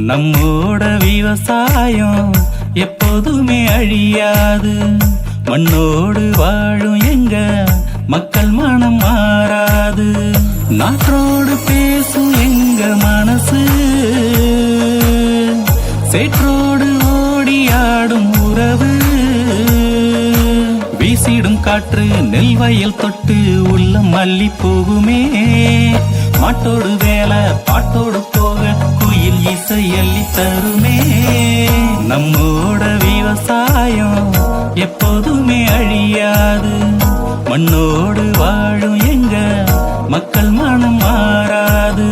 நம்மோட விவசாயம் எப்போதுமே அழியாது. மண்ணோடு வாழும் எங்க மக்கள் மனம் மாறாது. நாற்றோடு பேசும் எங்க மனசு, சேற்றோடு ஓடியாடும் உறவு. வீசிடும் காற்று நெல் வயல் தொட்டு உள்ளம் மல்லி போகுமே. மாட்டோடு வேலை பாட்டோடு போக குயில் இசை அள்ளி தருமே. நம்மோட விவசாயம் எப்போதுமே அழியாது. மண்ணோடு வாழும் எங்க மக்கள் மனம் மாறாது.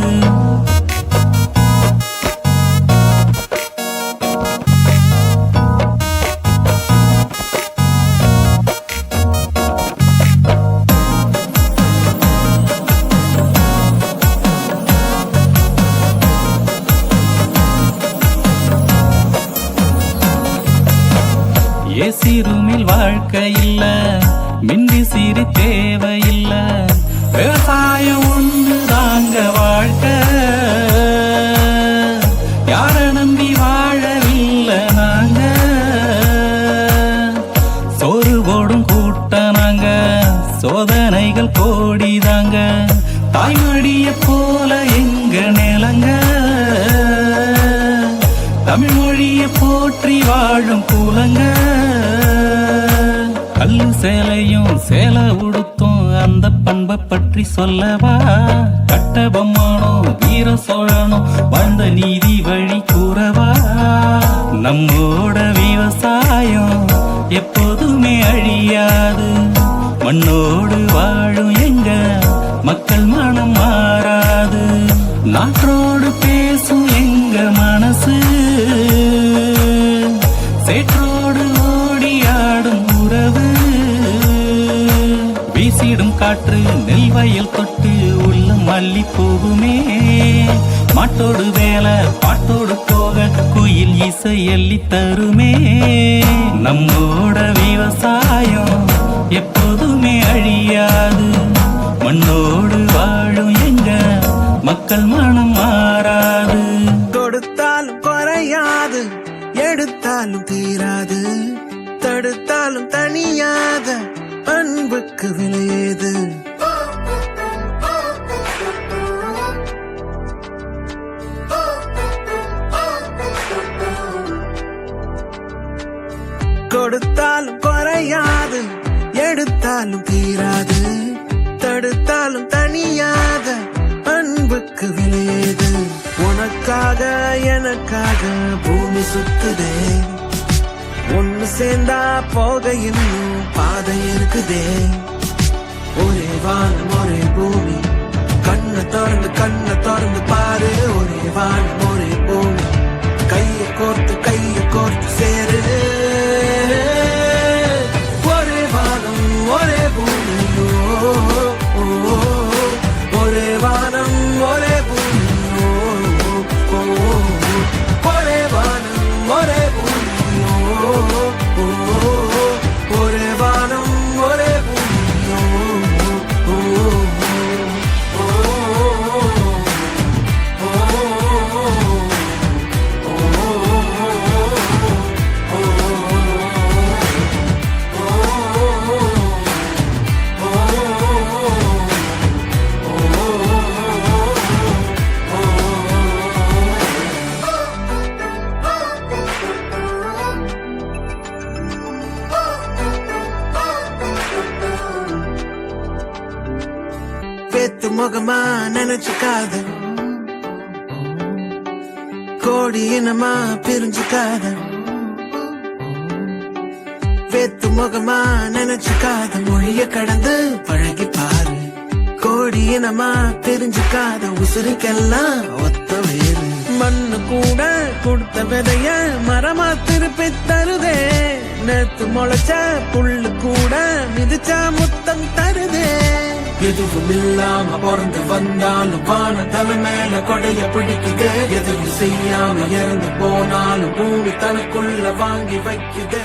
ஏசி ரூமில் வாழ்க்கை இல்ல, மிந்தி சீரி தேவையில்ல. விவசாயம் ஒன்று தாங்க வாழ்க்கை, யார நம்பி வாழவில்லை நாங்க. சோறு போடும் கூட்ட நாங்க, சோதனைகள் கோடிதாங்க. தாய்மடிய போல எங்க நிலங்க, தமிழ் மொழிய போற்றி வாழும் கூலங்க. கல்லு சேலையும் சேலை உடுத்தும் அந்த பண்பை பற்றி சொல்லவா. கட்டபொம்மனோ வீர சோழனோ வாழ்ந்த நீதி வழி கூறவா. நம்மோட விவசாயம் எப்போதுமே அழியாது. மண்ணோடு வாழும் எங்க மக்கள் மனம் மாறாது. நாற்றோடு பேசும் எங்க மனசு, சேற்றோடு ஓடியாடும் உறவு. வீசிடும் காற்று நெல் வயல் தொட்டு உள்ளம் மல்லி போகுமே. மாட்டோடு வேலை பாட்டோடு போக குயில் இசை அள்ளி தருமே. நம்மோட விவசாயம் எப்போதுமே அழியாது. மண்ணோடு வாழும் எங்க மக்கள் மனம் மாறாது. கொடுத்தாலும் குறையாது, எடுத்தாலும் தீராது. தடுத்தாலும் தனியாத அன்புக்கு விலையேது. கொடுத்தாலும் குறையாது, எடுத்தாலும் தீராது. தடுத்தாலும் தனியாத அன்புக்கு விலையேது. உனக்காக எனக்காக பூமி சுத்துதே. ஒன்னு சேர்ந்தா போக இன்னும் பாதை இருக்குதே. ஒரே வானம் ஒரே பூமி, கண்ணை திறந்து பாரு. ஒரே வானம் ஒரே பூமி, கையை கோர்த்து சேரு. ஒரே வானம் ஒரே பூமி, ஒரே வானம் ஒரே பூமி, ஒரே வானம் ஒரே பூமி, ஒரே வானம் ஒரே பூமி. பேத்து முகமா நினைச்சுக்காத, கோடி இனமா பிரிஞ்சுக்காத. பேத்து முகமா நினைச்சுக்காத, மொழிய கடந்து பழகி பாரு. கோடி இனமா பிரிஞ்சுக்காத, உசுரிக்கெல்லாம் ஒத்த வேறு. மண்ணு கூட கொடுத்த விதைய மரமா திருப்பி தருதே. நேத்து முளைச்ச புல்லு கூட மிதிச்சா முத்தம் தருதே. எதுவும் இல்லாம பிறந்து வந்தாலும் வான தலை மேல கொடைய பிடிக்குது. எதுவும் செய்யாம இறந்து போனாலும் பூமி தனக்குள்ள வாங்கி வைக்குது.